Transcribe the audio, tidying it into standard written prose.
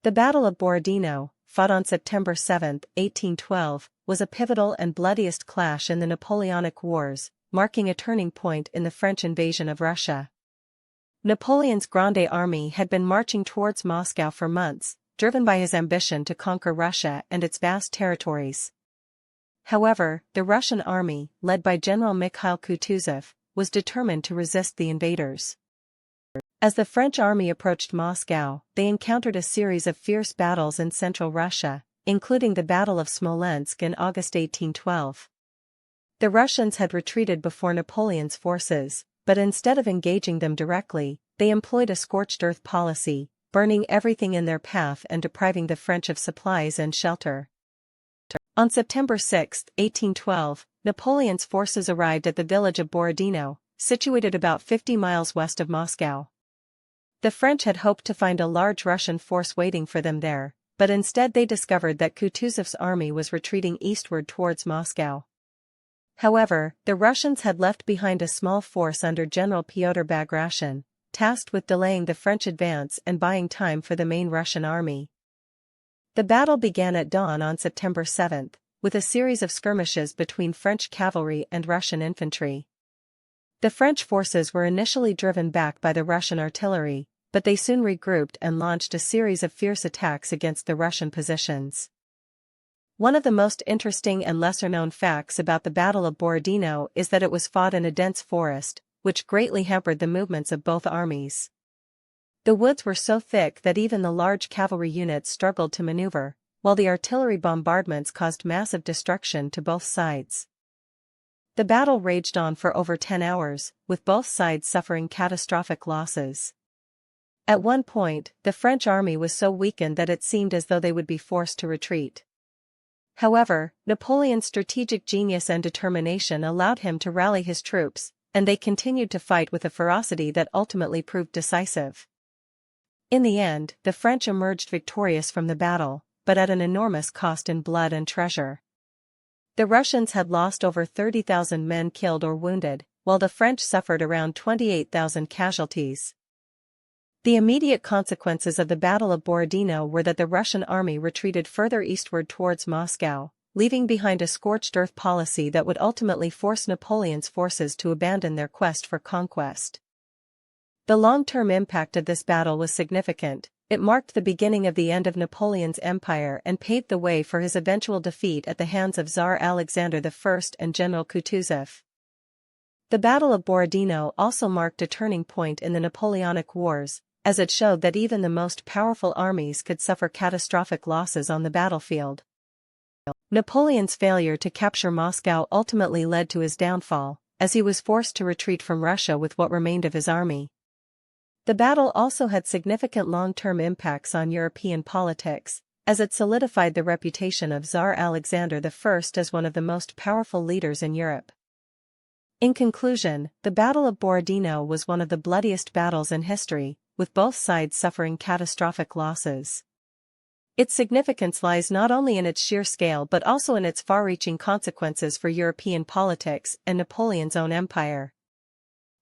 The Battle of Borodino, fought on September 7, 1812, was a pivotal and bloodiest clash in the Napoleonic Wars, marking a turning point in the French invasion of Russia. Napoleon's Grande army had been marching towards Moscow for months, driven by his ambition to conquer Russia and its vast territories. However, the Russian army, led by General Mikhail Kutuzov, was determined to resist the invaders. As the French army approached Moscow, they encountered a series of fierce battles in central Russia, including the Battle of Smolensk in August 1812. The Russians had retreated before Napoleon's forces, but instead of engaging them directly, they employed a scorched earth policy, burning everything in their path and depriving the French of supplies and shelter. On September 6, 1812, Napoleon's forces arrived at the village of Borodino, situated about 50 miles west of Moscow. The French had hoped to find a large Russian force waiting for them there, but instead they discovered that Kutuzov's army was retreating eastward towards Moscow. However, the Russians had left behind a small force under General Pyotr Bagration, tasked with delaying the French advance and buying time for the main Russian army. The battle began at dawn on September 7, with a series of skirmishes between French cavalry and Russian infantry. The French forces were initially driven back by the Russian artillery, but they soon regrouped and launched a series of fierce attacks against the Russian positions. One of the most interesting and lesser-known facts about the Battle of Borodino is that it was fought in a dense forest, which greatly hampered the movements of both armies. The woods were so thick that even the large cavalry units struggled to maneuver, while the artillery bombardments caused massive destruction to both sides. The battle raged on for over 10 hours, with both sides suffering catastrophic losses. At one point, the French army was so weakened that it seemed as though they would be forced to retreat. However, Napoleon's strategic genius and determination allowed him to rally his troops, and they continued to fight with a ferocity that ultimately proved decisive. In the end, the French emerged victorious from the battle, but at an enormous cost in blood and treasure. The Russians had lost over 30,000 men killed or wounded, while the French suffered around 28,000 casualties. The immediate consequences of the Battle of Borodino were that the Russian army retreated further eastward towards Moscow, leaving behind a scorched earth policy that would ultimately force Napoleon's forces to abandon their quest for conquest. The long-term impact of this battle was significant. It marked the beginning of the end of Napoleon's empire and paved the way for his eventual defeat at the hands of Tsar Alexander I and General Kutuzov. The Battle of Borodino also marked a turning point in the Napoleonic Wars, as it showed that even the most powerful armies could suffer catastrophic losses on the battlefield. Napoleon's failure to capture Moscow ultimately led to his downfall, as he was forced to retreat from Russia with what remained of his army. The battle also had significant long-term impacts on European politics, as it solidified the reputation of Tsar Alexander I as one of the most powerful leaders in Europe. In conclusion, the Battle of Borodino was one of the bloodiest battles in history, with both sides suffering catastrophic losses. Its significance lies not only in its sheer scale but also in its far-reaching consequences for European politics and Napoleon's own empire.